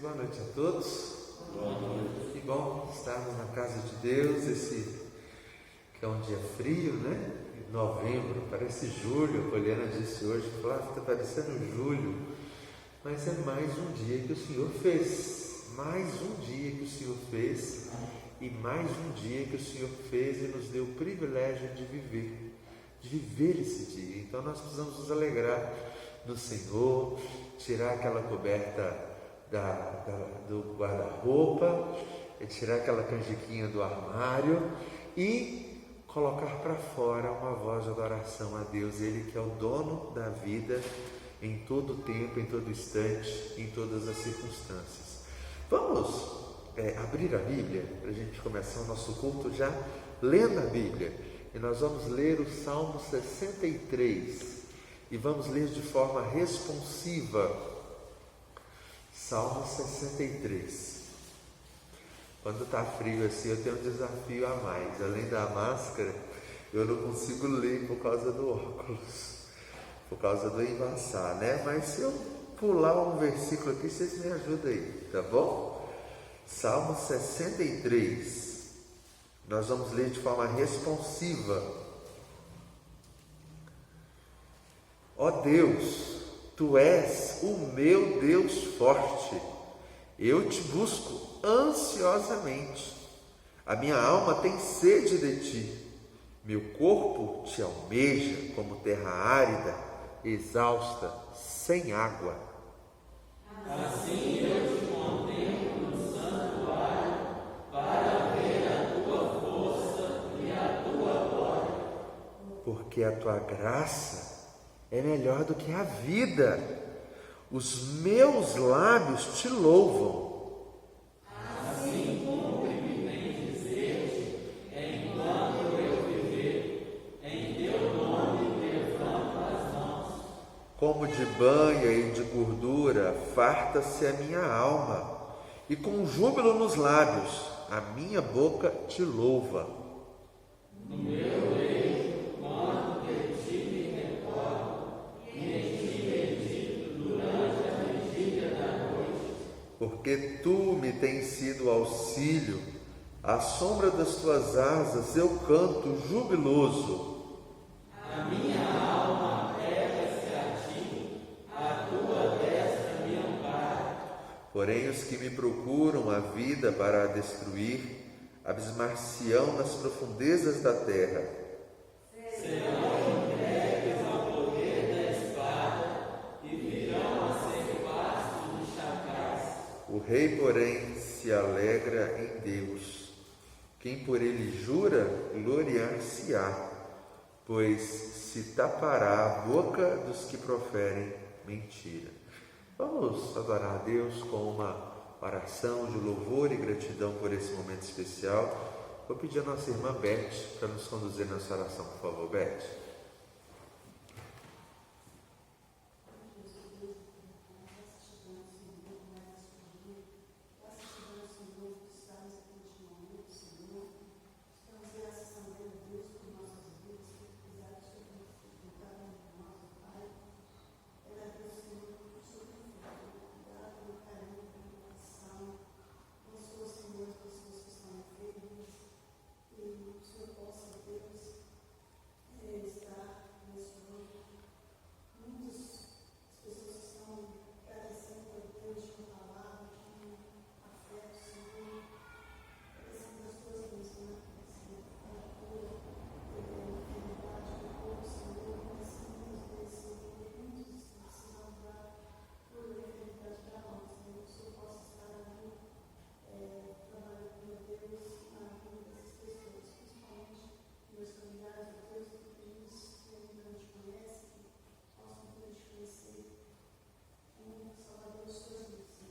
boa noite a todos. Boa noite. Que bom estarmos na casa de Deus, esse que é um dia frio, né? Novembro, parece julho. A Poliana disse hoje, Flávio, está parecendo julho, mas é mais um dia que o Senhor fez, mais um dia que o Senhor fez, e mais um dia que o Senhor fez e nos deu o privilégio de viver esse dia. Então nós precisamos nos alegrar no Senhor, tirar aquela coberta do guarda-roupa, tirar aquela canjiquinha do armário e colocar para fora uma voz de adoração a Deus, Ele que é o dono da vida em todo tempo, em todo instante, em todas as circunstâncias. Vamos abrir a Bíblia para a gente começar o nosso culto já lendo a Bíblia, e nós vamos ler o Salmo 63 e vamos ler de forma responsiva. Salmo 63. Quando está frio assim, eu tenho um desafio a mais. Além da máscara, eu não consigo ler por causa do óculos, por causa do embaçar, né? Mas se eu pular um versículo aqui, vocês me ajudam aí, tá bom? Salmo 63. Nós vamos ler de forma responsiva. Ó Deus, Tu és o meu Deus forte, eu te busco ansiosamente, a minha alma tem sede de ti, meu corpo te almeja como terra árida, exausta, sem água. Assim eu te contemplo no santuário, para ver a tua força e a tua glória. Porque a tua graça é melhor do que a vida, os meus lábios te louvam. Assim cumpre-me bem dizer-te, enquanto eu viver, em teu nome levanto as mãos. Como de banha e de gordura, farta-se a minha alma, e com júbilo nos lábios, a minha boca te louva. No meu leito, quando de ti me recordo, e em ti medito durante a vigília da noite. Porque tu me tens sido auxílio, à sombra das tuas asas eu canto jubiloso. A minha alma pega-se a ti, a tua destra me ampara. Porém os que me procuram a vida para a destruir, abismar-se-ão nas profundezas da terra. Serão entregues ao poder da espada e virão a ser pastos de chacais. O rei, porém, se alegra em Deus. Quem por ele jura, gloriar-se-á, pois se tapará a boca dos que proferem mentira. Vamos adorar a Deus com uma oração de louvor e gratidão por esse momento especial. Vou pedir a nossa irmã Beth para nos conduzir nessa oração, por favor, Beth.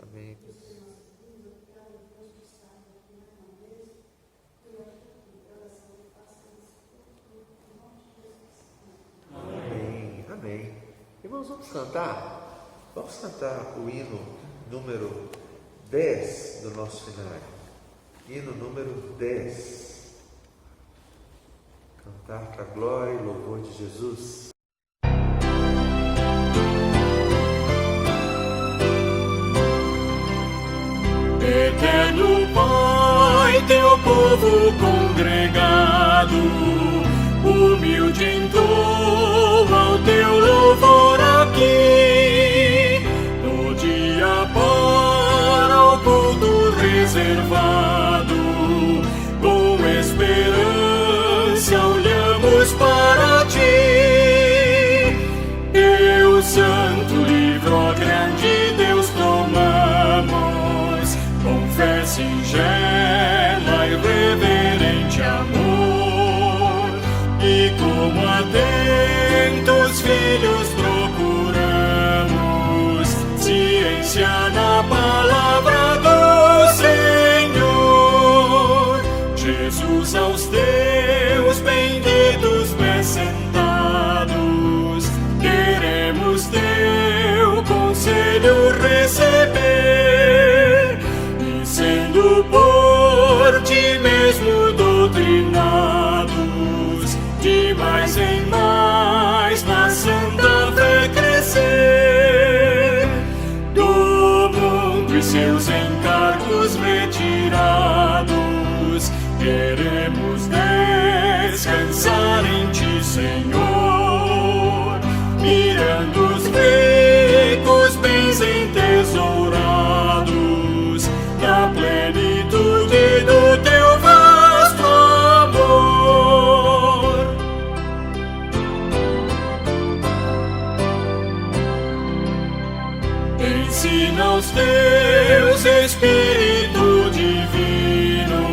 Amém. Amém. Amém. Irmãos, vamos cantar? Vamos cantar o hino número 10 do nosso cenário. Hino número 10. Cantar para a glória e louvor de Jesus. Eterno Pai, teu povo congregado, humilde entoa o teu louvor aqui, no dia para o culto reservado, com esperança olhamos para ti. Teu santo livro, ó grande Deus, tomamos, com fé singela e reverente amor, e como atentos filhos procuramos ciência na palavra do Senhor. Jesus, aos teus benditos pés sentados, queremos teu conselho receber, e sendo por ti mesmo doutrinados, de mais em mais na santa fé crescer, do mundo e seus encargos retirados, queremos descansar em ti, Senhor, mirando os ricos bens entesourados na plenitude do teu vasto amor. Ensina aos teus Espírito divino,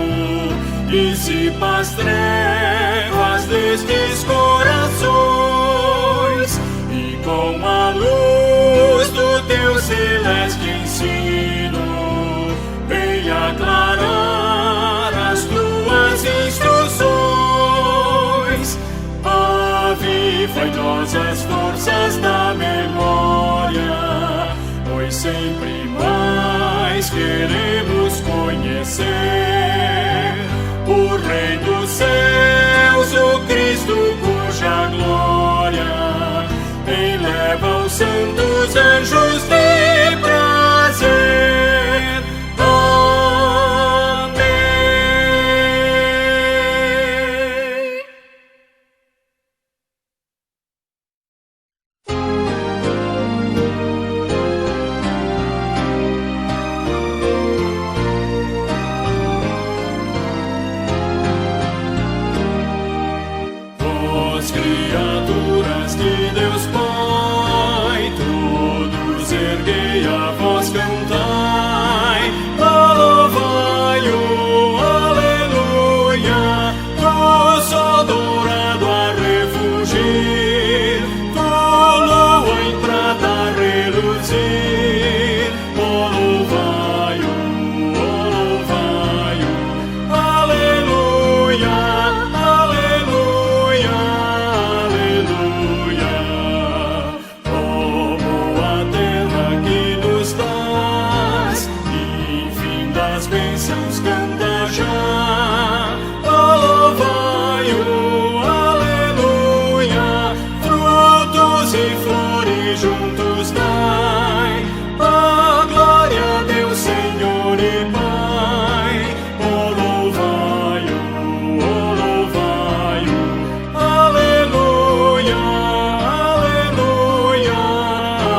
dissipa as trevas destes corações, e com a luz do teu celeste ensino, vem aclarar as tuas instruções. Aviva em nós as forças da memória, pois sempre mais queremos conhecer o Rei dos céus, o Cristo cuja glória eleva os santos anjos de prazer. Amém. Vós, criaturas de Deus Pai, todos erguei a voz, cantai, louvai-o, aleluia, do sol dourado a refugir, do lua em prata a reluzir, louvai-o, aleluia, aleluia, aleluia. Como a terra que nos dás, enfim das bênçãos canta já, louvai-o, aleluia, frutos e flores juntos dai, a glória a Deus, Senhor e Pai, louvai-o, aleluia, aleluia,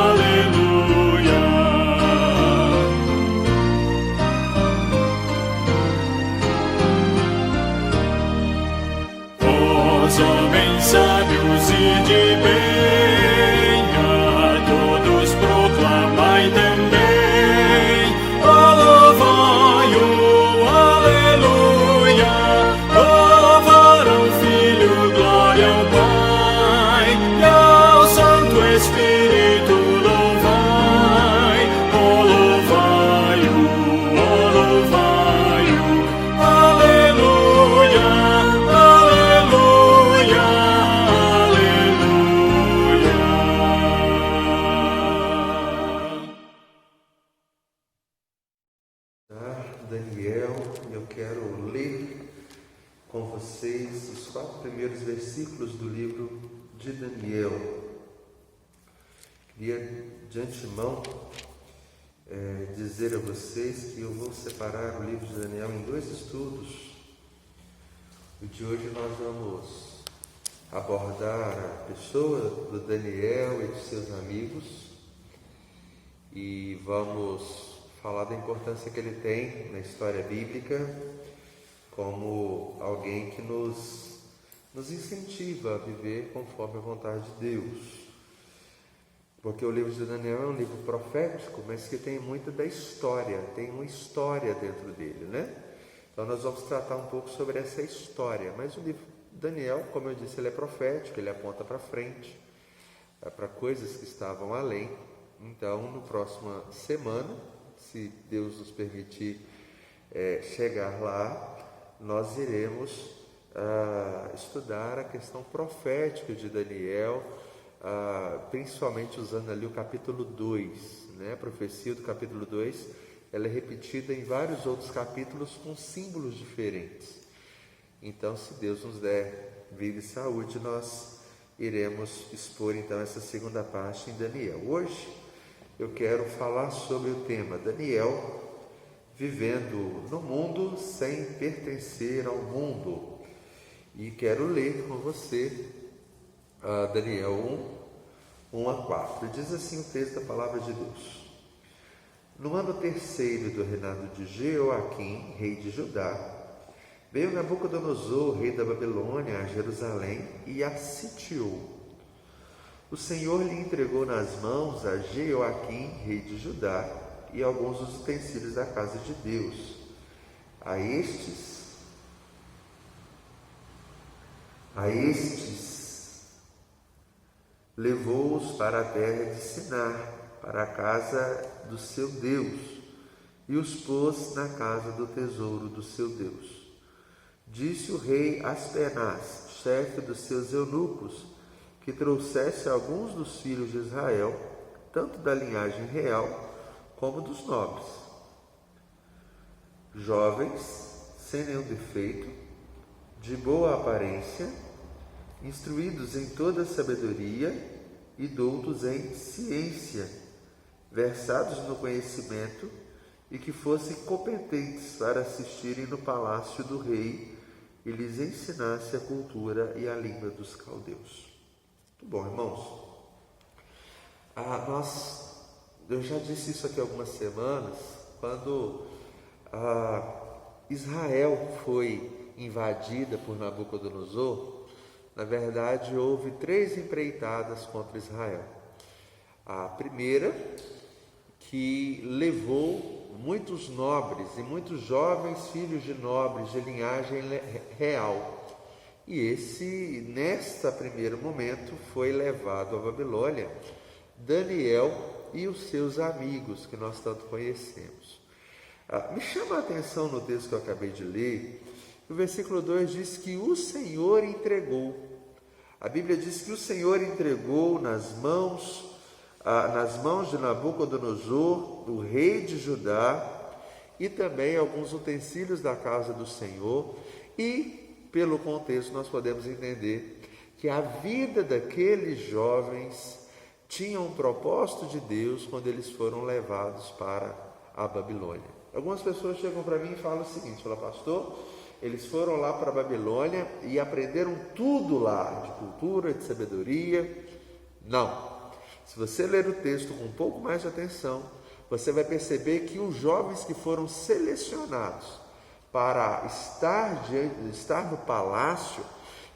aleluia. Vós, homens sábios e de bem, a todos proclamai também, louvai-o, aleluia, louvar ao Filho, glória ao Pai, e ao Santo Espírito louvai, louvai-o, aleluia, aleluia, aleluia. Daniel, eu quero ler com vocês os 4 primeiros versículos do livro de Daniel. Queria de antemão dizer a vocês que eu vou separar o livro de Daniel em 2 estudos. O de hoje nós vamos abordar a pessoa do Daniel e de seus amigos e vamos falar da importância que ele tem na história bíblica como alguém que nos incentiva a viver conforme a vontade de Deus. Porque o livro de Daniel é um livro profético, mas que tem muito da história, tem uma história dentro dele, né? Então nós vamos tratar um pouco sobre essa história. Mas o livro de Daniel, como eu disse, ele é profético, ele aponta para frente, para coisas que estavam além. Então, na próxima semana, se Deus nos permitir chegar lá, nós iremos estudar a questão profética de Daniel, principalmente usando ali o capítulo 2, né? A profecia do capítulo 2, ela é repetida em vários outros capítulos com símbolos diferentes. Então, se Deus nos der vida e saúde, nós iremos expor então essa segunda parte em Daniel. Hoje eu quero falar sobre o tema Daniel vivendo no mundo sem pertencer ao mundo. E quero ler com você Daniel 1 a 4. Diz assim o texto da palavra de Deus. No ano 3º do reinado de Jeoaquim, rei de Judá, veio Nabucodonosor, rei da Babilônia, a Jerusalém e a sitiou. O Senhor lhe entregou nas mãos a Jeoaquim, rei de Judá, e alguns dos utensílios da casa de Deus. A estes levou-os para a terra de Sinar, para a casa do seu Deus, e os pôs na casa do tesouro do seu Deus. Disse o rei Aspenaz, chefe dos seus eunucos, que trouxesse alguns dos filhos de Israel, tanto da linhagem real como dos nobres, jovens, sem nenhum defeito, de boa aparência, instruídos em toda sabedoria e doutos em ciência, versados no conhecimento e que fossem competentes para assistirem no palácio do rei e lhes ensinasse a cultura e a língua dos caldeus. Muito bom, irmãos. Eu já disse isso aqui há algumas semanas, quando Israel foi invadida por Nabucodonosor. Na verdade, houve 3 empreitadas contra Israel. A primeira, que levou muitos nobres e muitos jovens filhos de nobres de linhagem real. E neste primeiro momento, foi levado à Babilônia Daniel e os seus amigos, que nós tanto conhecemos. Me chama a atenção no texto que eu acabei de ler, o versículo 2 diz que o Senhor entregou. A Bíblia diz que o Senhor entregou nas mãos de Nabucodonosor, o rei de Judá, e também alguns utensílios da casa do Senhor. E, pelo contexto, nós podemos entender que a vida daqueles jovens tinha um propósito de Deus quando eles foram levados para a Babilônia. Algumas pessoas chegam para mim e falam o seguinte: pastor, eles foram lá para a Babilônia e aprenderam tudo lá, de cultura, de sabedoria. Não. Se você ler o texto com um pouco mais de atenção, você vai perceber que os jovens que foram selecionados para estar no palácio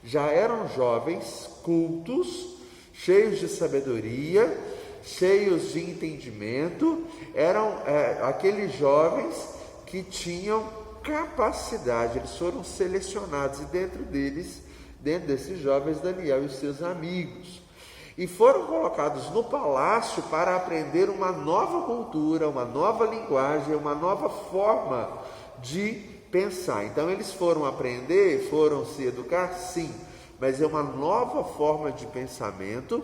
já eram jovens cultos, cheios de sabedoria, cheios de entendimento. Eram aqueles jovens que tinham capacidade. Eles foram selecionados e dentro desses jovens, Daniel e seus amigos, e foram colocados no palácio para aprender uma nova cultura, uma nova linguagem, uma nova forma de pensar. Então eles foram aprender, foram se educar, sim, mas é uma nova forma de pensamento,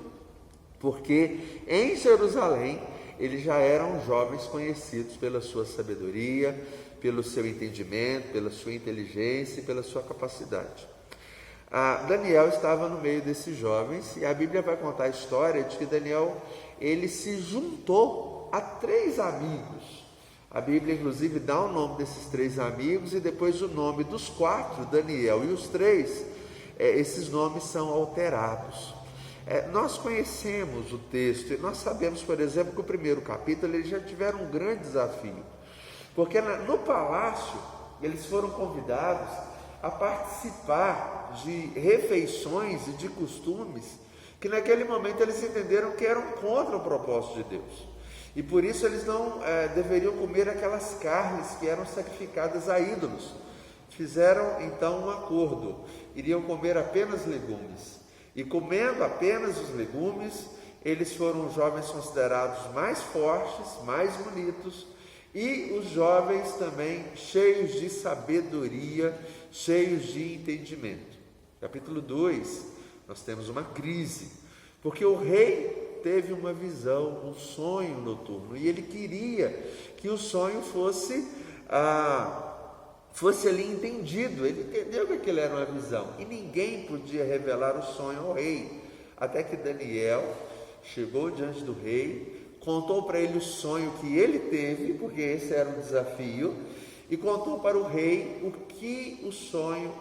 porque em Jerusalém eles já eram jovens conhecidos pela sua sabedoria, pelo seu entendimento, pela sua inteligência e pela sua capacidade. Daniel estava no meio desses jovens, e a Bíblia vai contar a história de que Daniel, ele se juntou a 3 amigos. A Bíblia, inclusive, dá o nome desses 3 amigos e depois o nome dos 4, Daniel e os 3, esses nomes são alterados. Nós conhecemos o texto e nós sabemos, por exemplo, que o primeiro capítulo eles já tiveram um grande desafio, porque no palácio eles foram convidados a participar de refeições e de costumes que naquele momento eles entenderam que eram contra o propósito de Deus. E por isso eles não deveriam comer aquelas carnes que eram sacrificadas a ídolos. Fizeram então um acordo, iriam comer apenas legumes. E comendo apenas os legumes, eles foram os jovens considerados mais fortes, mais bonitos, e os jovens também cheios de sabedoria, cheios de entendimento. Capítulo 2, nós temos uma crise, porque o rei teve uma visão, um sonho noturno, e ele queria que o sonho fosse ali entendido. Ele entendeu que aquilo era uma visão, e ninguém podia revelar o sonho ao rei, até que Daniel chegou diante do rei, contou para ele o sonho que ele teve, porque esse era um desafio, e contou para o rei o que o sonho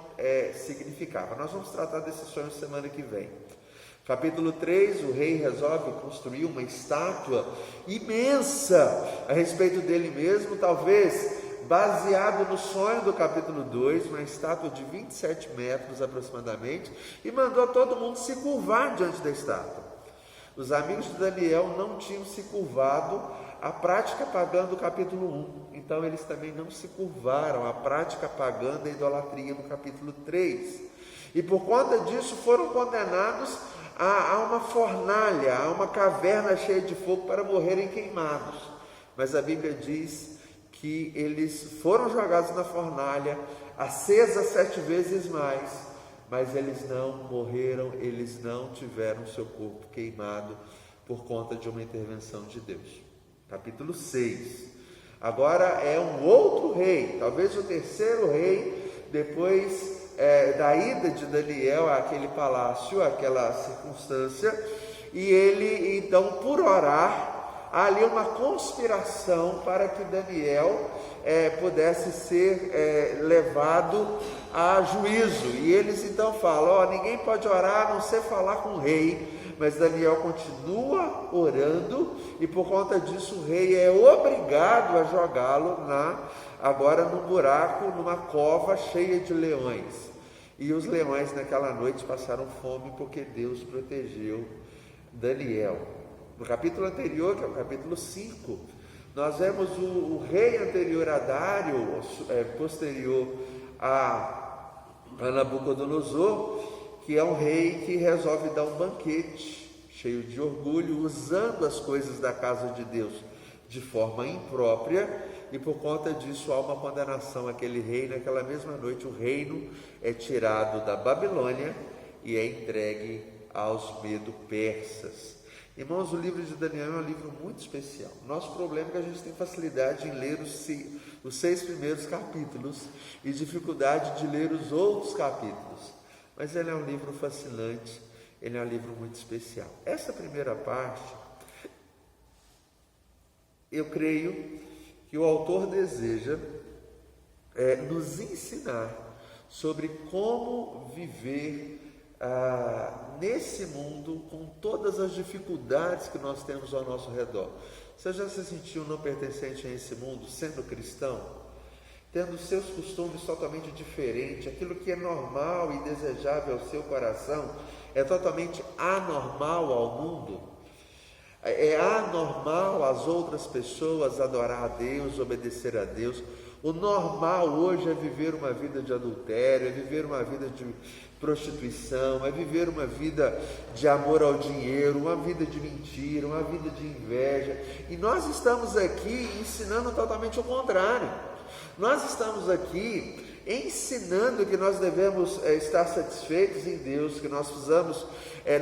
significava. Nós vamos tratar desse sonho semana que vem. Capítulo 3, o rei resolve construir uma estátua imensa a respeito dele mesmo, talvez baseado no sonho do capítulo 2, uma estátua de 27 metros aproximadamente, e mandou todo mundo se curvar diante da estátua. Os amigos de Daniel não tinham se curvado à prática pagã do capítulo 1, então eles também não se curvaram à prática pagã da idolatria no capítulo 3, e por conta disso foram condenados a uma fornalha, a uma caverna cheia de fogo para morrerem queimados. Mas a Bíblia diz que eles foram jogados na fornalha, acesa 7 vezes mais, mas eles não morreram, eles não tiveram seu corpo queimado por conta de uma intervenção de Deus. Capítulo 6, agora é um outro rei, talvez o terceiro rei, depois da ida de Daniel àquele palácio, àquela circunstância, e ele então, por orar, há ali uma conspiração para que Daniel pudesse ser levado a juízo, e eles então falam, ninguém pode orar a não ser falar com o rei, mas Daniel continua orando, e por conta disso o rei é obrigado a jogá-lo agora num buraco, numa cova cheia de leões, e os leões naquela noite passaram fome porque Deus protegeu Daniel. No capítulo anterior, que é o capítulo 5, nós vemos o rei anterior a Dário, posterior a Nabucodonosor, que é um rei que resolve dar um banquete, cheio de orgulho, usando as coisas da casa de Deus de forma imprópria, e por conta disso há uma condenação àquele rei. Naquela mesma noite o reino é tirado da Babilônia e é entregue aos medo-persas. Irmãos, o livro de Daniel é um livro muito especial. Nosso problema é que a gente tem facilidade em ler os 6 primeiros capítulos e dificuldade de ler os outros capítulos, mas ele é um livro fascinante, ele é um livro muito especial. Essa primeira parte, eu creio que o autor deseja nos ensinar sobre como viver nesse mundo com todas as dificuldades que nós temos ao nosso redor. Você já se sentiu não pertencente a esse mundo, sendo cristão? Tendo seus costumes totalmente diferentes, aquilo que é normal e desejável ao seu coração é totalmente anormal ao mundo? É anormal as outras pessoas adorar a Deus, obedecer a Deus. O normal hoje é viver uma vida de adultério, é viver uma vida de prostituição, é viver uma vida de amor ao dinheiro, uma vida de mentira, uma vida de inveja. E nós estamos aqui ensinando totalmente o contrário. Nós estamos aqui ensinando que nós devemos estar satisfeitos em Deus, que nós precisamos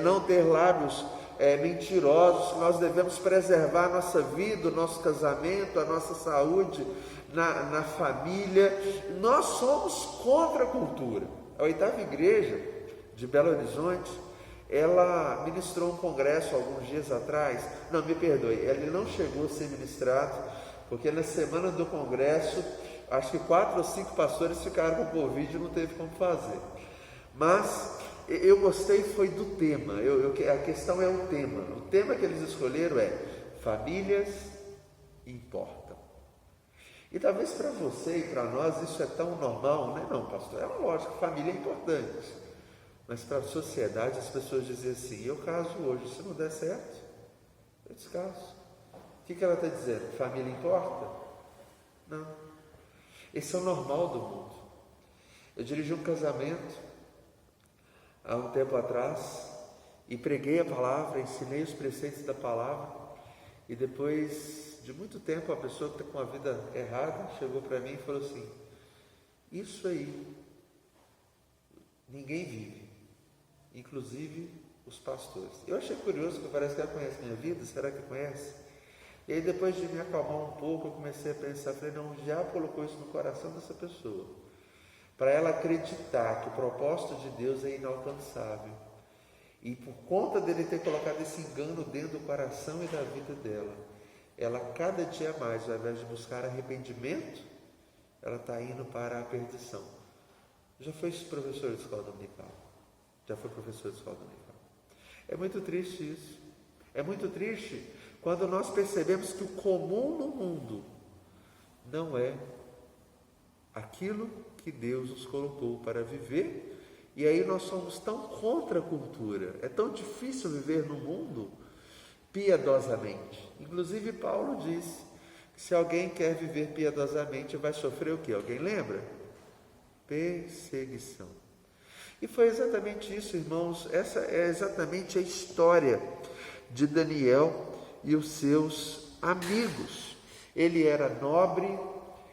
não ter lábios mentirosos, que nós devemos preservar a nossa vida, o nosso casamento, a nossa saúde na família. Nós somos contra a cultura. A 8ª igreja de Belo Horizonte, ela ministrou um congresso alguns dias atrás. Não, me perdoe, ele não chegou a ser ministrado, porque na semana do congresso, acho que 4 ou 5 pastores ficaram com Covid e não teve como fazer. Mas eu gostei foi do tema, a questão é o tema. O tema que eles escolheram é famílias importam. E talvez para você e para nós isso é tão normal, né? Não, pastor, é lógico, família é importante. Mas para a sociedade as pessoas dizem assim: eu caso hoje, se não der certo, eu descaso. O que ela está dizendo? Família importa? Não. Esse é o normal do mundo. Eu dirigi um casamento há um tempo atrás e preguei a palavra, ensinei os preceitos da palavra, e depois de muito tempo a pessoa que está com a vida errada chegou para mim e falou assim: isso aí ninguém vive, inclusive os pastores. Eu achei curioso, porque parece que ela conhece minha vida. Será que conhece? E aí, depois de me acalmar um pouco, eu comecei a pensar, falei: não, o diabo colocou isso no coração dessa pessoa, para ela acreditar que o propósito de Deus é inalcançável, e por conta dele ter colocado esse engano dentro do coração e da vida dela, ela cada dia mais, ao invés de buscar arrependimento, ela está indo para a perdição. Já foi professor de escola dominical? Já foi professor de escola dominical? É muito triste isso. É muito triste quando nós percebemos que o comum no mundo não é aquilo que Deus nos colocou para viver, e aí nós somos tão contra a cultura. É tão difícil viver no mundo piedosamente. Inclusive Paulo disse que se alguém quer viver piedosamente vai sofrer o quê? Alguém lembra? Perseguição. E foi exatamente isso, irmãos. Essa é exatamente a história de Daniel e os seus amigos. Ele era nobre,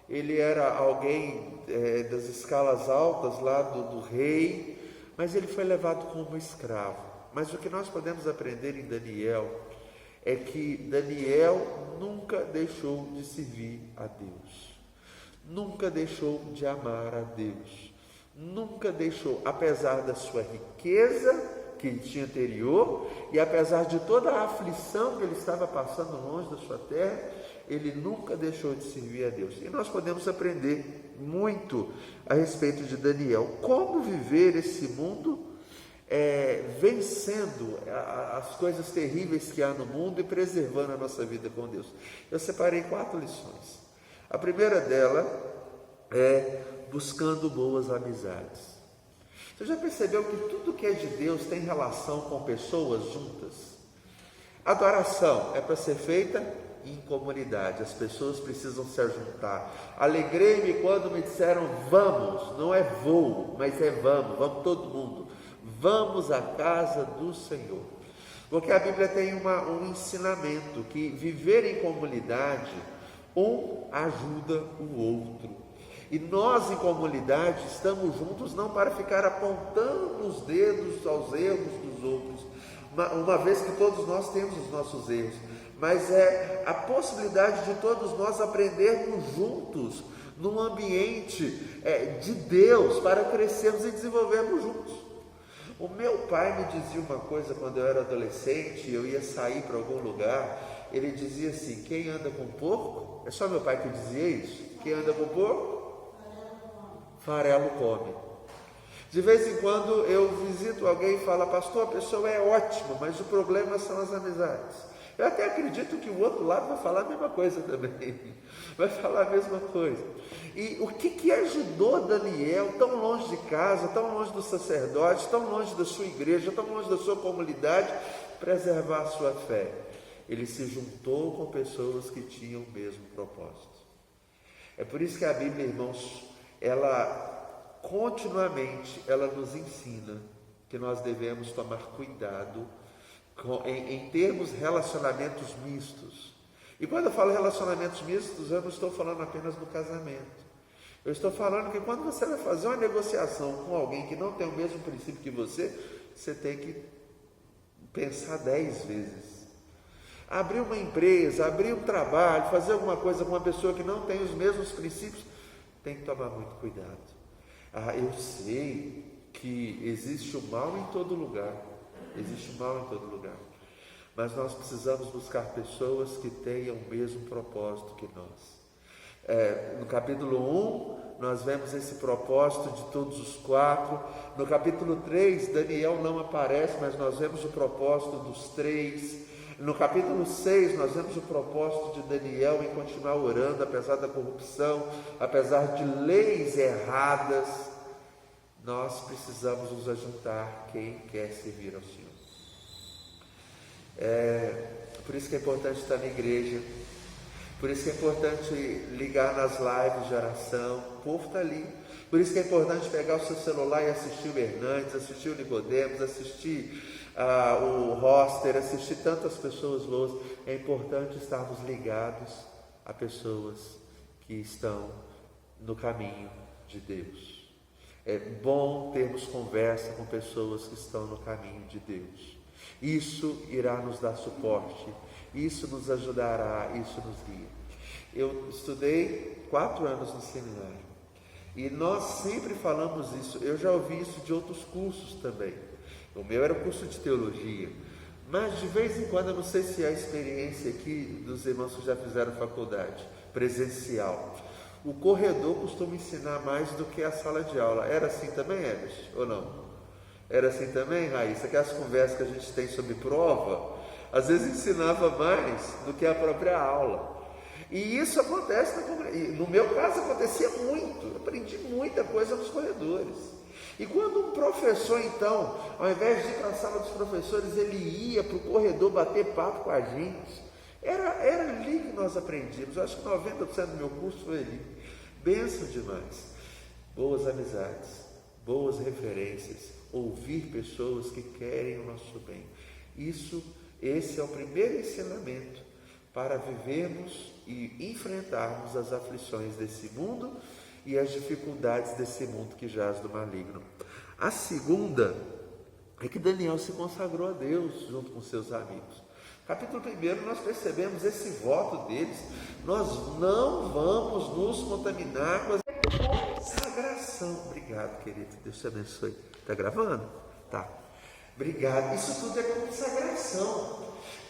ele era alguém das escalas altas lá do rei, mas ele foi levado como escravo. Mas o que nós podemos aprender em Daniel é que Daniel nunca deixou de servir a Deus, nunca deixou de amar a Deus, nunca deixou, apesar da sua riqueza que ele tinha anterior, e apesar de toda a aflição que ele estava passando longe da sua terra, ele nunca deixou de servir a Deus. E nós podemos aprender muito a respeito de Daniel, como viver esse mundo vencendo as coisas terríveis que há no mundo e preservando a nossa vida com Deus. Eu separei 4 lições. A primeira dela é buscando boas amizades. Você já percebeu que tudo que é de Deus tem relação com pessoas juntas? Adoração é para ser feita em comunidade, as pessoas precisam se ajuntar. Alegrei-me quando me disseram vamos, não é vou, mas é vamos todo mundo, vamos à casa do Senhor. Porque a Bíblia tem um ensinamento que viver em comunidade, um ajuda o outro. E nós em comunidade estamos juntos não para ficar apontando os dedos aos erros dos outros, uma vez que todos nós temos os nossos erros, mas é a possibilidade de todos nós aprendermos juntos, num ambiente de Deus, para crescermos e desenvolvermos juntos. O meu pai me dizia uma coisa quando eu era adolescente, eu ia sair para algum lugar, ele dizia assim: quem anda com porco, é só meu pai que dizia isso, quem anda com porco, farelo come. De vez em quando eu visito alguém e falo: pastor, a pessoa é ótima, mas o problema são as amizades. Eu até acredito que o outro lado vai falar a mesma coisa também, vai falar a mesma coisa. E o que ajudou Daniel, tão longe de casa, tão longe do sacerdote, tão longe da sua igreja, tão longe da sua comunidade, preservar a sua fé? Ele se juntou com pessoas que tinham o mesmo propósito. É por isso que a Bíblia, irmãos, ela continuamente nos ensina que nós devemos tomar cuidado em termos relacionamentos mistos. E quando eu falo relacionamentos mistos, eu não estou falando apenas do casamento. Eu estou falando que quando você vai fazer uma negociação com alguém que não tem o mesmo princípio que você tem que pensar 10 vezes. Abrir uma empresa, abrir um trabalho, fazer alguma coisa com uma pessoa que não tem os mesmos princípios, tem que tomar muito cuidado. Eu sei que existe o mal em todo lugar, Existe mal em todo lugar. Mas nós precisamos buscar pessoas que tenham o mesmo propósito que nós. No capítulo 1, nós vemos esse propósito de todos os 4. No capítulo 3, Daniel não aparece, mas nós vemos o propósito dos 3. No capítulo 6, nós vemos o propósito de Daniel em continuar orando, apesar da corrupção, apesar de leis erradas. Nós precisamos nos ajuntar quem quer servir ao Senhor. Por isso que é importante estar na igreja, por isso que é importante ligar nas lives de oração, o povo está ali. Por isso que é importante pegar o seu celular e assistir o Hernandes, assistir o Nicodemos, assistir o Roster, assistir tantas pessoas boas. É importante estarmos ligados a pessoas que estão no caminho de Deus. É bom termos conversa com pessoas que estão no caminho de Deus. Isso irá nos dar suporte, isso nos ajudará, isso nos guia. Eu estudei 4 anos no seminário e nós sempre falamos isso. Eu já ouvi isso de outros cursos também. O meu era o curso de teologia, mas de vez em quando, eu não sei se é a experiência aqui dos irmãos que já fizeram faculdade presencial, o corredor costuma ensinar mais do que a sala de aula. Era assim também, Eves? Ou não? Era assim também, Raíssa? Aquelas conversas que a gente tem sobre prova, às vezes ensinava mais do que a própria aula. E isso acontece no meu caso acontecia muito. Eu aprendi muita coisa nos corredores. E quando um professor, então, ao invés de ir para a sala dos professores, ele ia para o corredor bater papo com a gente, era ali que nós aprendíamos. Eu acho que 90% do meu curso foi ali. Bênção demais. Boas amizades, boas referências, ouvir pessoas que querem o nosso bem. Esse é o primeiro ensinamento para vivermos e enfrentarmos as aflições desse mundo e as dificuldades desse mundo que jaz do maligno. A segunda é que Daniel se consagrou a Deus junto com seus amigos. Capítulo 1, nós percebemos esse voto deles: nós não vamos nos contaminar com a consagração. Obrigado, querido, Deus te abençoe. Está gravando? Tá. Obrigado. Isso tudo é consagração.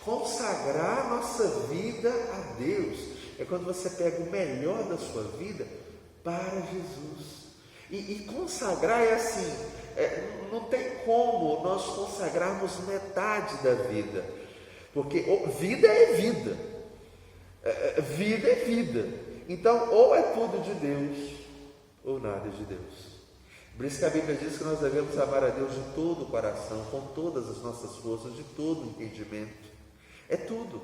Consagrar nossa vida a Deus é quando você pega o melhor da sua vida para Jesus. E consagrar é assim, não tem como nós consagrarmos metade da vida, porque vida é vida, vida é vida. Então, ou é tudo de Deus, ou nada de Deus. Por isso que a Bíblia diz que nós devemos amar a Deus de todo o coração, com todas as nossas forças, de todo o entendimento. É tudo.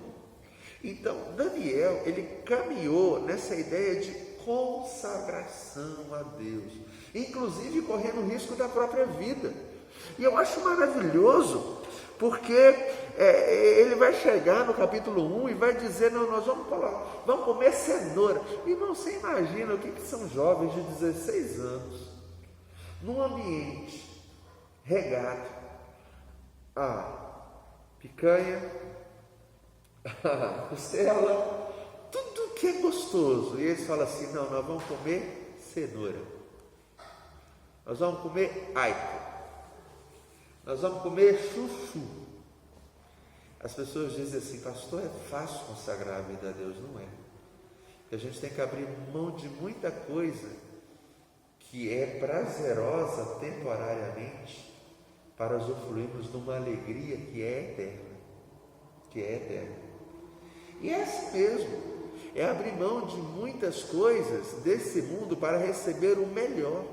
Então, Daniel, ele caminhou nessa ideia de consagração a Deus, inclusive correndo o risco da própria vida. E eu acho maravilhoso, porque ele vai chegar no capítulo 1 e vai dizer: não, nós vamos comer cenoura. Irmão, você imagina o que são jovens de 16 anos, num ambiente regado a picanha, costela, tudo que é gostoso. E eles falam assim: não, nós vamos comer cenoura, nós vamos comer aipo, nós vamos comer chuchu. As pessoas dizem assim: pastor, é fácil consagrar a vida a Deus. Não é. Porque a gente tem que abrir mão de muita coisa que é prazerosa temporariamente, para usufruirmos de uma alegria que é eterna. E é assim mesmo, é abrir mão de muitas coisas desse mundo para receber o melhor.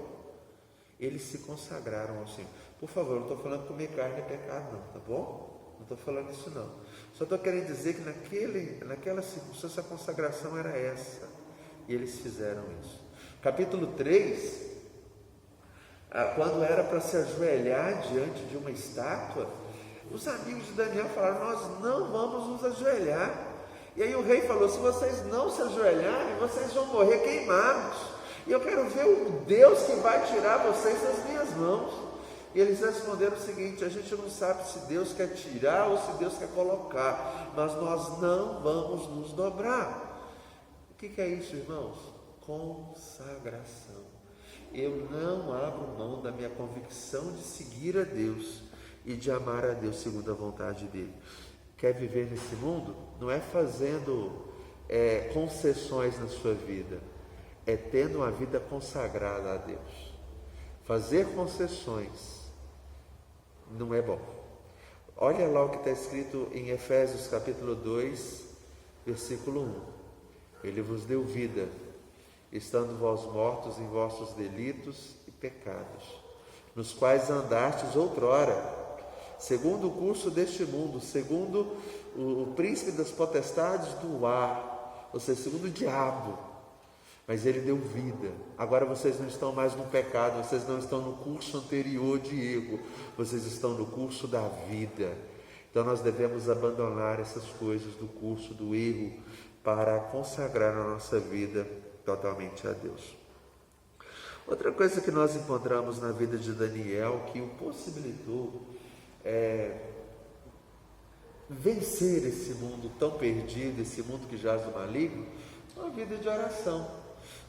Eles se consagraram ao Senhor. Por favor, não estou falando que comer carne é pecado não, tá bom? Não estou falando isso não. Só estou querendo dizer que naquela circunstância a consagração era essa. E eles fizeram isso. Capítulo 3, quando era para se ajoelhar diante de uma estátua, os amigos de Daniel falaram: nós não vamos nos ajoelhar. E aí o rei falou: se vocês não se ajoelharem, vocês vão morrer queimados. E eu quero ver o Deus que vai tirar vocês das minhas mãos. E eles responderam o seguinte: a gente não sabe se Deus quer tirar ou se Deus quer colocar, mas nós não vamos nos dobrar. O que é isso, irmãos? Consagração. Eu não abro mão da minha convicção de seguir a Deus, e de amar a Deus segundo a vontade dele. Quer viver nesse mundo? Não é fazendo concessões na sua vida, é tendo uma vida consagrada a Deus. Fazer concessões não é bom. Olha lá o que está escrito em Efésios capítulo 2, versículo 1. Ele vos deu vida, estando vós mortos em vossos delitos e pecados, nos quais andastes outrora, segundo o curso deste mundo, segundo o príncipe das potestades do ar, ou seja, segundo o diabo. Mas ele deu vida. Agora vocês não estão mais no pecado, vocês não estão no curso anterior de erro, vocês estão no curso da vida. Então nós devemos abandonar essas coisas do curso do erro para consagrar a nossa vida totalmente a Deus. Outra coisa que nós encontramos na vida de Daniel, que o possibilitou vencer esse mundo tão perdido, esse mundo que jaz no maligno, uma vida de oração.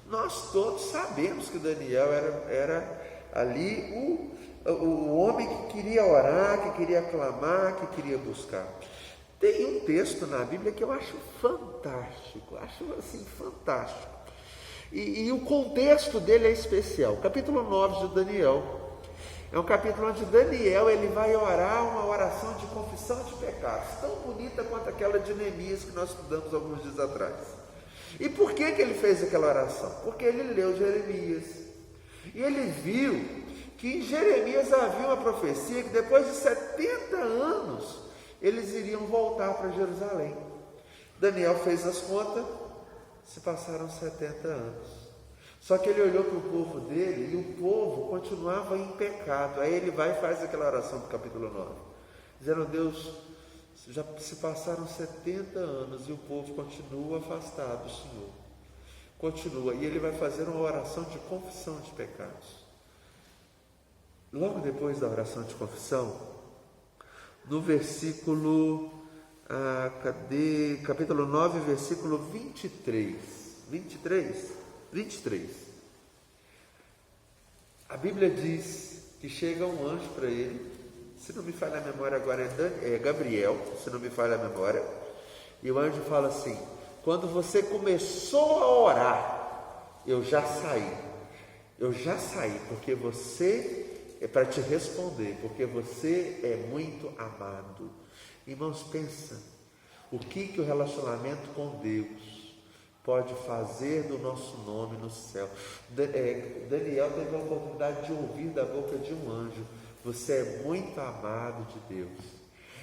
Nós todos sabemos que Daniel era ali o homem que queria orar, que queria clamar, que queria buscar. Tem um texto na Bíblia que eu acho fantástico, fantástico. E o contexto dele é especial. O capítulo 9 de Daniel é um capítulo onde Daniel ele vai orar uma oração de confissão de pecados, tão bonita quanto aquela de Neemias que nós estudamos alguns dias atrás. E por que ele fez aquela oração? Porque ele leu Jeremias. E ele viu que em Jeremias havia uma profecia que depois de 70 anos eles iriam voltar para Jerusalém. Daniel fez as contas, se passaram 70 anos. Só que ele olhou para o povo dele e o povo continuava em pecado. Aí ele vai e faz aquela oração do capítulo 9. Dizendo: Deus, já se passaram 70 anos e o povo continua afastado do Senhor. Continua. E ele vai fazer uma oração de confissão de pecados. Logo depois da oração de confissão, no versículo, capítulo 9, versículo 23. A Bíblia diz que chega um anjo para ele, se não me falha a memória agora é Gabriel, se não me falha a memória, e o anjo fala assim: quando você começou a orar, eu já saí, porque você é para te responder, porque você é muito amado. Irmãos, pensa, o que o relacionamento com Deus pode fazer do nosso nome no céu. Daniel teve a oportunidade de ouvir da boca de um anjo: você é muito amado de Deus.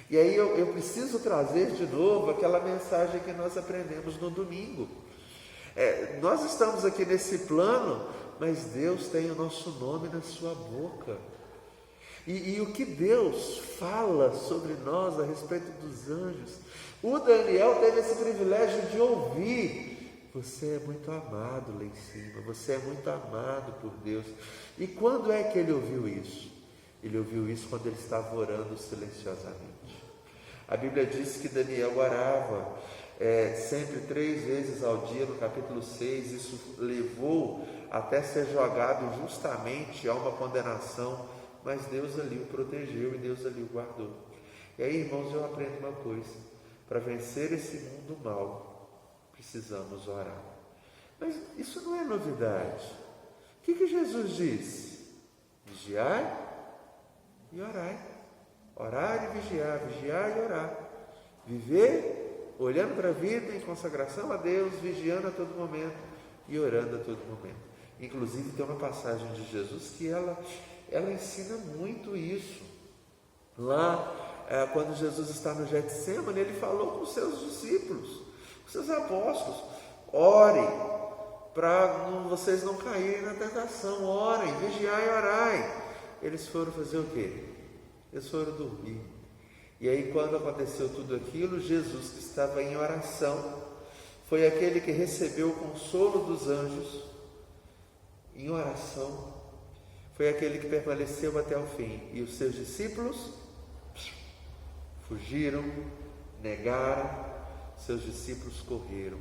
E aí eu preciso trazer de novo aquela mensagem que nós aprendemos no domingo. Nós estamos aqui nesse plano, mas Deus tem o nosso nome na sua boca. E o que Deus fala sobre nós a respeito dos anjos, o Daniel teve esse privilégio de ouvir: você é muito amado lá em cima, você é muito amado por Deus. E quando é que ele ouviu isso? Ele ouviu isso quando ele estava orando silenciosamente. A Bíblia diz que Daniel orava sempre 3 vezes ao dia, no capítulo 6, isso levou até ser jogado justamente a uma condenação, mas Deus ali o protegeu e Deus ali o guardou. E aí, irmãos, eu aprendo uma coisa: para vencer esse mundo mal, precisamos orar. Mas isso não é novidade. O que Jesus diz? Vigiai e orai. Orar e vigiar, vigiar e orar. Viver olhando para a vida em consagração a Deus, vigiando a todo momento e orando a todo momento. Inclusive tem uma passagem de Jesus que ela ensina muito isso. Lá, quando Jesus está no Getsemane, ele falou com os seus discípulos, com seus apóstolos: orem para vocês não caírem na tentação, orem, vigiai e orai. Eles foram fazer o quê? Eles foram dormir. E aí, quando aconteceu tudo aquilo, Jesus, que estava em oração, foi aquele que recebeu o consolo dos anjos em oração. Foi aquele que permaneceu até o fim. E os seus discípulos fugiram, negaram, seus discípulos correram.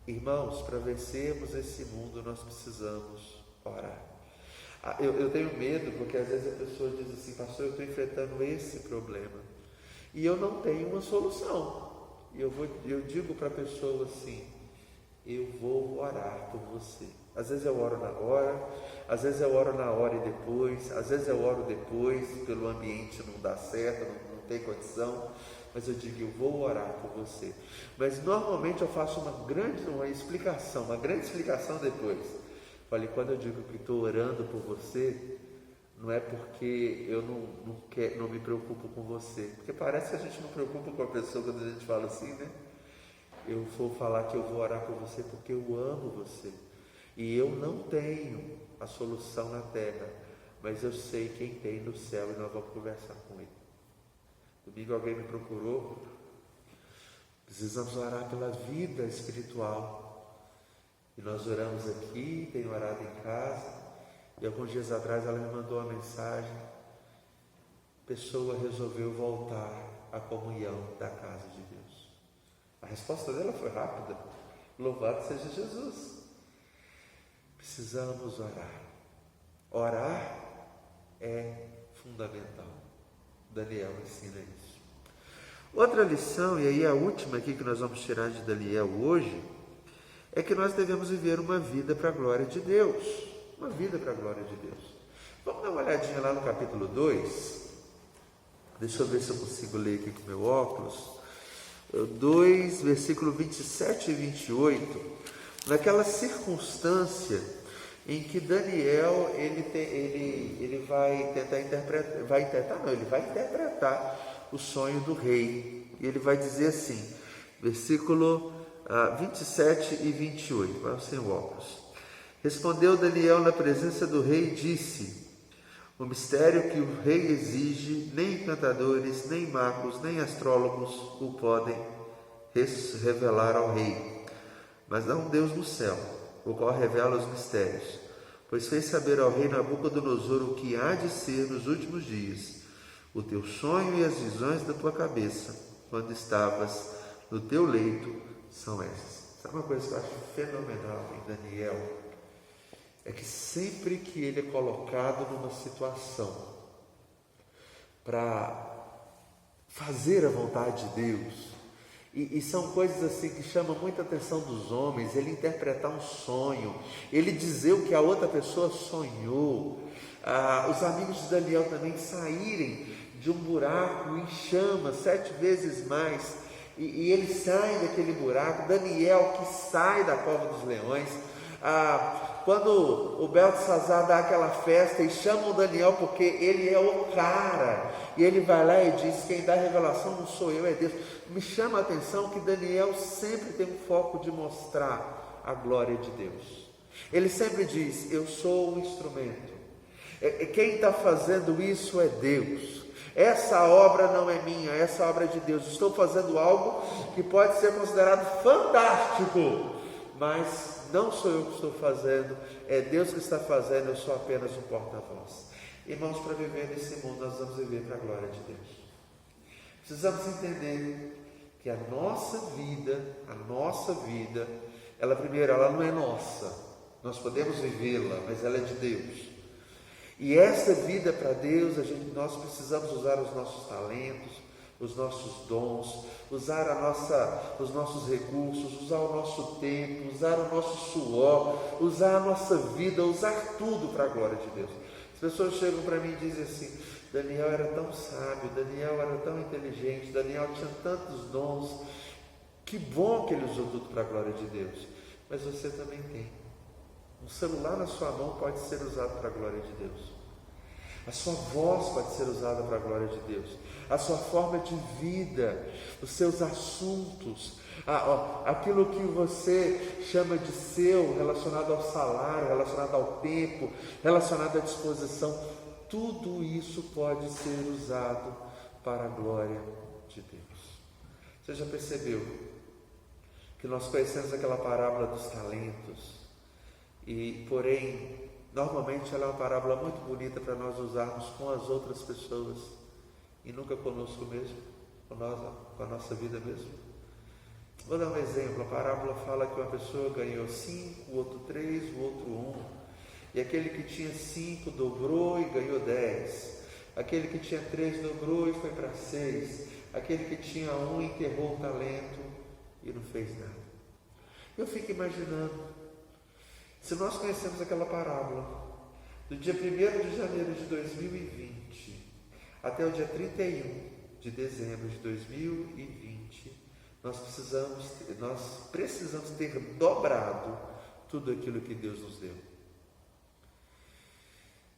Irmãos, para vencermos esse mundo, nós precisamos orar. Eu tenho medo, porque às vezes a pessoa diz assim: pastor, eu estou enfrentando esse problema e eu não tenho uma solução. E eu digo para a pessoa assim: eu vou orar por você. Às vezes eu oro na hora, às vezes eu oro na hora e depois, às vezes eu oro depois, pelo ambiente não dá certo, não tem condição, mas eu digo: eu vou orar por você. Mas normalmente eu faço uma grande explicação depois. Falei, quando eu digo que estou orando por você, não é porque eu não me preocupo com você, porque parece que a gente não preocupa com a pessoa quando a gente fala assim, né? Eu vou falar que eu vou orar por você porque eu amo você, e eu não tenho a solução na terra, mas eu sei quem tem no céu, e nós vamos conversar com ele. Domingo alguém me procurou: precisamos orar pela vida espiritual. E nós oramos aqui, tenho orado em casa, e alguns dias atrás ela me mandou uma mensagem: a pessoa resolveu voltar à comunhão da casa de Deus. A resposta dela foi rápida: louvado seja Jesus. Precisamos orar. Orar é fundamental. Daniel ensina isso. Outra lição, e aí a última aqui que nós vamos tirar de Daniel hoje, é que nós devemos viver uma vida para a glória de Deus. Uma vida para a glória de Deus. Vamos dar uma olhadinha lá no capítulo 2. Deixa eu ver se eu consigo ler aqui com o meu óculos. 2, versículo 27 e 28. Naquela circunstância em que Daniel ele vai interpretar o sonho do rei. E ele vai dizer assim, versículo 27 e 28, vai sem o óculos. Respondeu Daniel na presença do rei e disse: o mistério que o rei exige, nem encantadores, nem magos, nem astrólogos o podem revelar ao rei, mas há um Deus no céu, o qual revela os mistérios, pois fez saber ao rei Nabucodonosor o que há de ser nos últimos dias. O teu sonho e as visões da tua cabeça, quando estavas no teu leito, são essas. Sabe uma coisa que eu acho fenomenal em Daniel? É que sempre que ele é colocado numa situação para fazer a vontade de Deus, e são coisas assim que chamam muita atenção dos homens, ele interpretar um sonho, ele dizer o que a outra pessoa sonhou, os amigos de Daniel também saírem de um buraco em chamas 7 vezes mais, e eles saem daquele buraco. Daniel que sai da cova dos leões, quando o Beltesazar dá aquela festa e chama o Daniel porque ele é o cara, e ele vai lá e diz: quem dá revelação não sou eu, é Deus. Me chama a atenção que Daniel sempre tem um foco de mostrar a glória de Deus. Ele sempre diz: eu sou o instrumento, quem está fazendo isso é Deus. Essa obra não é minha, essa obra é de Deus. Estou fazendo algo que pode ser considerado fantástico, mas não sou eu que estou fazendo, é Deus que está fazendo, eu sou apenas um porta-voz. Irmãos, para viver nesse mundo, nós vamos viver para a glória de Deus. Precisamos entender que a nossa vida, ela não é nossa. Nós podemos vivê-la, mas ela é de Deus. E essa vida para Deus, nós precisamos usar os nossos talentos, os nossos dons, usar os nossos recursos, usar o nosso tempo, usar o nosso suor, usar a nossa vida, usar tudo para a glória de Deus. As pessoas chegam para mim e dizem assim: Daniel era tão sábio, Daniel era tão inteligente, Daniel tinha tantos dons, que bom que ele usou tudo para a glória de Deus. Mas você também tem. Um celular na sua mão pode ser usado para a glória de Deus. A sua voz pode ser usada para a glória de Deus. A sua forma de vida, os seus assuntos, aquilo que você chama de seu, relacionado ao salário, relacionado ao tempo, relacionado à disposição, tudo isso pode ser usado para a glória de Deus. Você já percebeu que nós conhecemos aquela parábola dos talentos, porém, normalmente ela é uma parábola muito bonita para nós usarmos com as outras pessoas e nunca conosco mesmo, com a nossa vida mesmo. Vou dar um exemplo. A parábola fala que uma pessoa ganhou 5, o outro 3, o outro 1. E aquele que tinha 5 dobrou e ganhou 10. Aquele que tinha 3 dobrou e foi para 6. Aquele que tinha 1 enterrou o talento e não fez nada. Eu fico imaginando, se nós conhecemos aquela parábola, do dia 1º de janeiro de 2020 até o dia 31 de dezembro de 2020, nós precisamos ter dobrado tudo aquilo que Deus nos deu.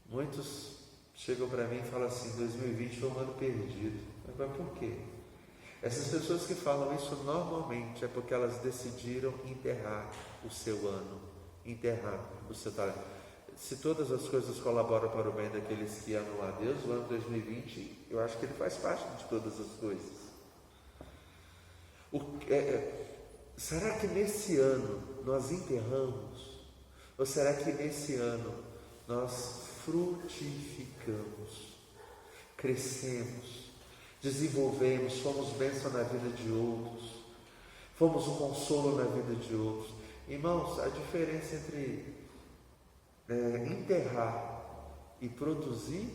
Muitos chegam para mim e falam assim: 2020 foi um ano perdido. Mas por quê? Essas pessoas que falam isso normalmente é porque elas decidiram enterrar o seu ano, enterrar o seu talento. Se todas as coisas colaboram para o bem daqueles que amam a Deus, o ano 2020, eu acho que ele faz parte de todas as coisas. Será que nesse ano nós enterramos? Ou será que nesse ano nós frutificamos, crescemos, desenvolvemos, fomos bênção na vida de outros, fomos um consolo na vida de outros? Irmãos, a diferença entre enterrar e produzir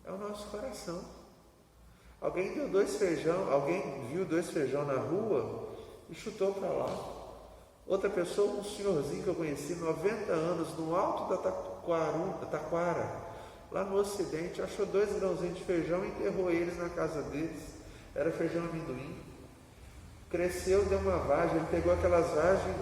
é o nosso coração. Alguém viu 2 feijão na rua e chutou para lá. Outra pessoa, um senhorzinho que eu conheci, 90 anos, no alto da Taquara, lá no Ocidente, achou 2 grãozinhos de feijão e enterrou eles na casa deles. Era feijão amendoim. Cresceu, deu uma vagem, ele pegou aquelas vagens,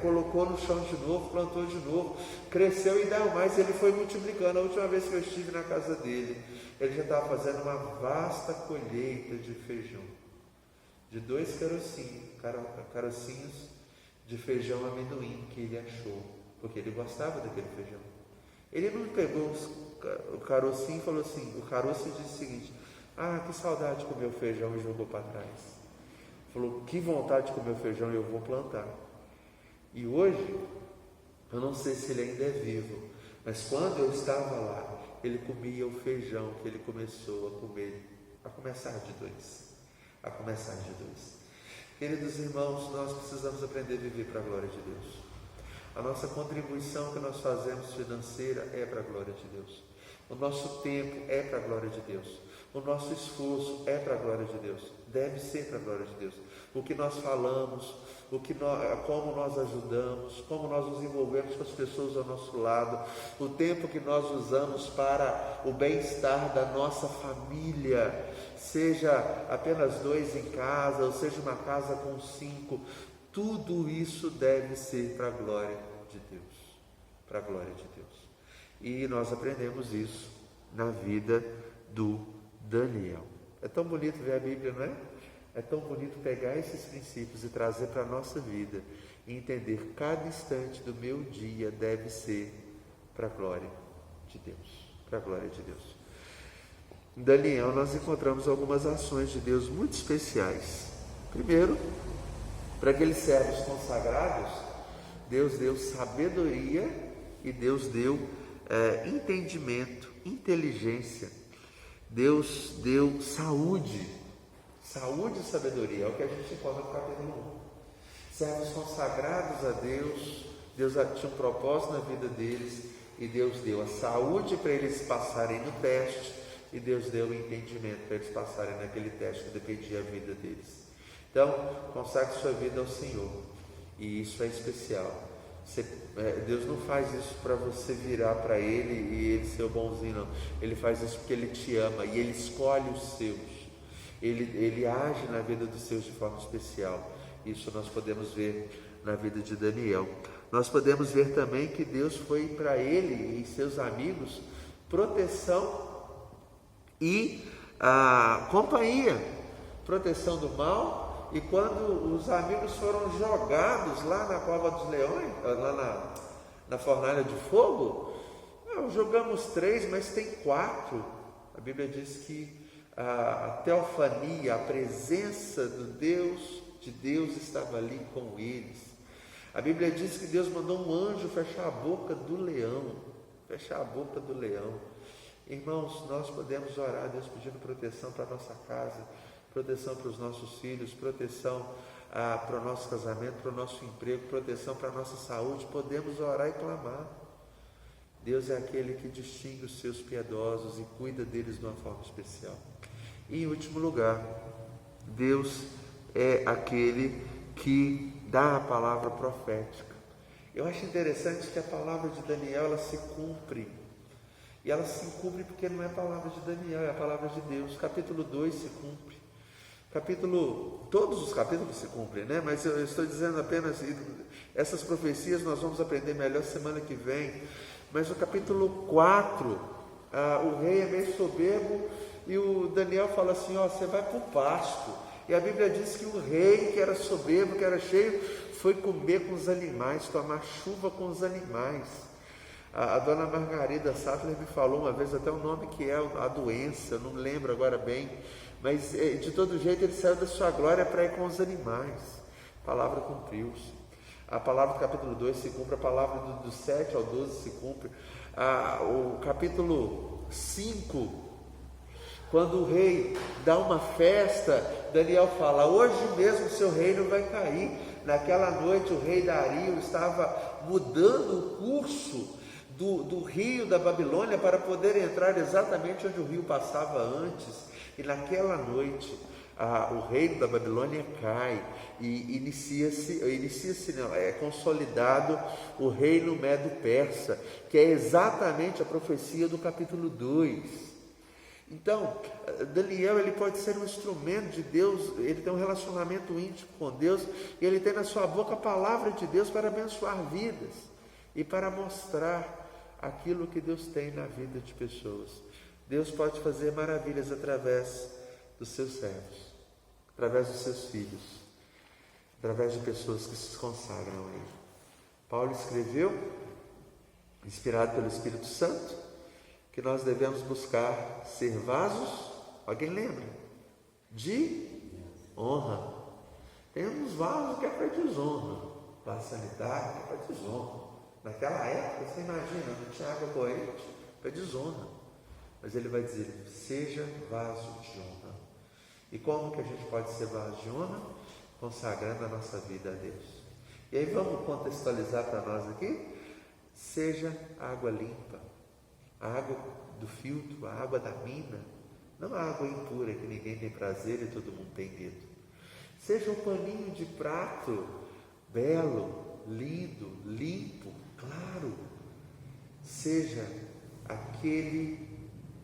colocou no chão de novo, plantou de novo, cresceu e deu mais, ele foi multiplicando. A última vez que eu estive na casa dele, ele já estava fazendo uma vasta colheita de feijão, de 2 carocinhos de feijão amendoim que ele achou, porque ele gostava daquele feijão. Ele não pegou o carocinho e falou assim, o caroço disse o seguinte: que saudade de comer o feijão, e jogou para trás. Falou: que vontade de comer feijão, eu vou plantar. E hoje, eu não sei se ele ainda é vivo, mas quando eu estava lá, ele comia o feijão que ele começou a comer, a começar de dois. Queridos irmãos, nós precisamos aprender a viver para a glória de Deus. A nossa contribuição que nós fazemos financeira é para a glória de Deus. O nosso tempo é para a glória de Deus. O nosso esforço é para a glória de Deus. Deve ser para a glória de Deus. O que nós falamos, como nós ajudamos, como nós nos envolvemos com as pessoas ao nosso lado, o tempo que nós usamos para o bem-estar da nossa família, seja apenas 2 em casa, ou seja uma casa com 5, tudo isso deve ser para a glória de Deus. Para a glória de Deus. E nós aprendemos isso na vida do Daniel. É tão bonito ver a Bíblia, não é? É tão bonito pegar esses princípios e trazer para a nossa vida e entender que cada instante do meu dia deve ser para a glória de Deus. Para a glória de Deus. Em Daniel nós encontramos algumas ações de Deus muito especiais. Primeiro, para aqueles servos consagrados, Deus deu sabedoria e Deus deu entendimento, inteligência. Deus deu saúde e sabedoria, é o que a gente encontra no capítulo 1. Servos consagrados a Deus, Deus tinha um propósito na vida deles, e Deus deu a saúde para eles passarem no teste, e Deus deu o entendimento para eles passarem naquele teste que dependia da vida deles. Então, consagre sua vida ao Senhor, e isso é especial. Deus não faz isso para você virar para Ele e Ele ser o bonzinho, não. Ele faz isso porque Ele te ama e Ele escolhe os seus. Ele age na vida dos seus de forma especial. Isso nós podemos ver na vida de Daniel. Nós podemos ver também que Deus foi para ele e seus amigos proteção e companhia, proteção do mal. E quando os amigos foram jogados lá na cova dos leões, lá na fornalha de fogo, jogamos 3, mas tem 4. A Bíblia diz que a teofania, a presença de Deus estava ali com eles. A Bíblia diz que Deus mandou um anjo fechar a boca do leão. Irmãos, nós podemos orar a Deus pedindo proteção para a nossa casa, proteção para os nossos filhos, proteção para o nosso casamento, para o nosso emprego, proteção para a nossa saúde. Podemos orar e clamar. Deus é aquele que distingue os seus piedosos e cuida deles de uma forma especial. E em último lugar, Deus é aquele que dá a palavra profética. Eu acho interessante que a palavra de Daniel, ela se cumpre. E ela se cumpre porque não é a palavra de Daniel, é a palavra de Deus. Capítulo 2 se cumpre. Todos os capítulos se cumprem, né? Mas eu estou dizendo apenas, essas profecias nós vamos aprender melhor semana que vem. Mas no capítulo 4, o rei é meio soberbo e o Daniel fala assim, você vai para o pasto. E a Bíblia diz que o rei, que era soberbo, que era cheio, foi comer com os animais, tomar chuva com os animais. A dona Margarida Sattler me falou uma vez até o nome que é a doença, eu não lembro agora bem, mas de todo jeito ele saiu da sua glória para ir com os animais. A palavra cumpriu-se. A palavra do capítulo 2 se cumpre, a palavra do 7 ao 12 se cumpre. O capítulo 5, quando o rei dá uma festa, Daniel fala, hoje mesmo o seu reino vai cair. Naquela noite o rei Dario estava mudando o curso do rio da Babilônia para poder entrar exatamente onde o rio passava antes. E naquela noite o reino da Babilônia cai e é consolidado o reino Medo-Persa, que é exatamente a profecia do capítulo 2. Então, Daniel, ele pode ser um instrumento de Deus, ele tem um relacionamento íntimo com Deus, e ele tem na sua boca a palavra de Deus para abençoar vidas e para mostrar aquilo que Deus tem na vida de pessoas. Deus pode fazer maravilhas através dos seus servos, através dos seus filhos, através de pessoas que se consagram a Ele. Paulo escreveu, inspirado pelo Espírito Santo, que nós devemos buscar ser vasos, alguém lembra? De honra. Tem uns vasos que é para desonra, vaso sanitário que é para desonra. Naquela época, você imagina, não tinha água corrente, para desonra. Mas ele vai dizer, seja vaso de honra. E como que a gente pode ser vaso de honra? Consagrando a nossa vida a Deus. E aí vamos contextualizar para nós aqui, seja água limpa, a água do filtro, a água da mina, não a água impura que ninguém tem prazer e todo mundo tem medo. Seja um paninho de prato, belo, lindo, limpo, claro. Seja aquele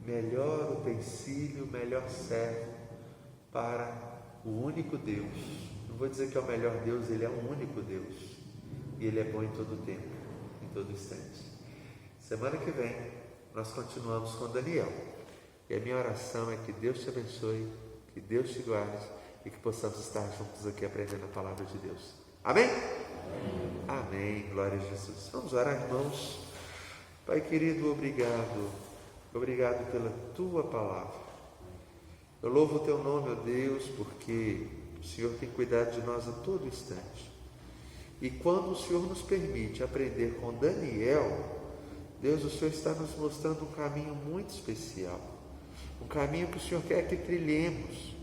melhor utensílio, melhor servo para o único Deus. Não vou dizer que é o melhor Deus, Ele é o único Deus. E Ele é bom em todo tempo, em todo instante. Semana que vem, nós continuamos com Daniel. E a minha oração é que Deus te abençoe, que Deus te guarde e que possamos estar juntos aqui aprendendo a palavra de Deus. Amém? Amém. Amém. Glória a Jesus. Vamos orar, irmãos. Pai querido, obrigado. Obrigado pela Tua palavra. Eu louvo o Teu nome, ó Deus, porque o Senhor tem cuidado de nós a todo instante. E quando o Senhor nos permite aprender com Daniel, Deus, o Senhor está nos mostrando um caminho muito especial. Um caminho que o Senhor quer que trilhemos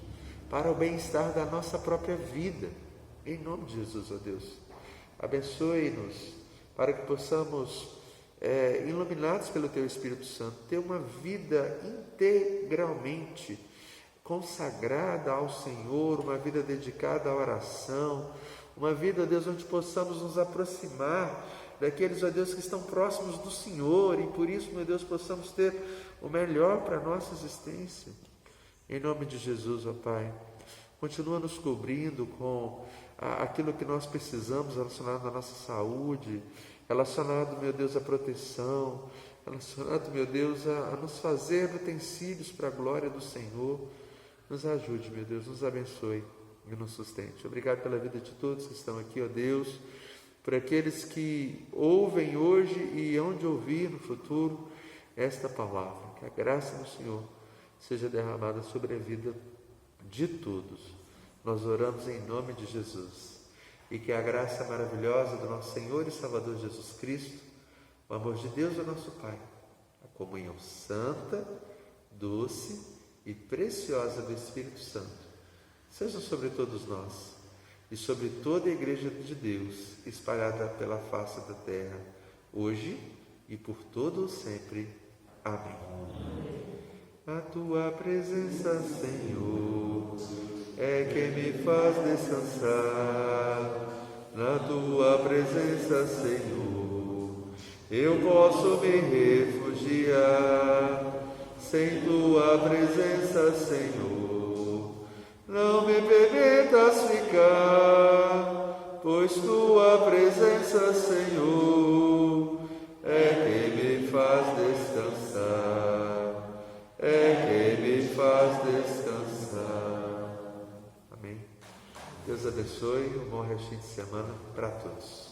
para o bem-estar da nossa própria vida. Em nome de Jesus, ó Deus. Abençoe-nos para que possamos, iluminados pelo Teu Espírito Santo, ter uma vida integralmente consagrada ao Senhor, uma vida dedicada à oração, uma vida, ó Deus, onde possamos nos aproximar daqueles, ó Deus, que estão próximos do Senhor, e por isso, meu Deus, possamos ter o melhor para a nossa existência. Em nome de Jesus, ó Pai, continua nos cobrindo com aquilo que nós precisamos relacionado à nossa saúde, relacionado, meu Deus, à proteção, relacionado, meu Deus, a nos fazer utensílios para a glória do Senhor. Nos ajude, meu Deus, nos abençoe e nos sustente. Obrigado pela vida de todos que estão aqui, ó Deus, por aqueles que ouvem hoje e hão de ouvir no futuro esta palavra. Que a graça do Senhor seja derramada sobre a vida de todos. Nós oramos em nome de Jesus. E que a graça maravilhosa do nosso Senhor e Salvador Jesus Cristo, o amor de Deus, o nosso Pai, a comunhão santa, doce e preciosa do Espírito Santo, seja sobre todos nós e sobre toda a Igreja de Deus, espalhada pela face da terra, hoje e por todo sempre. Amém. A tua presença, Senhor, é quem me faz descansar. Na tua presença, Senhor, eu posso me refugiar. Sem tua presença, Senhor, não me permitas ficar, pois tua presença, Senhor, é quem me faz descansar, é quem me faz descansar. Amém. Deus abençoe, um bom restinho de semana para todos.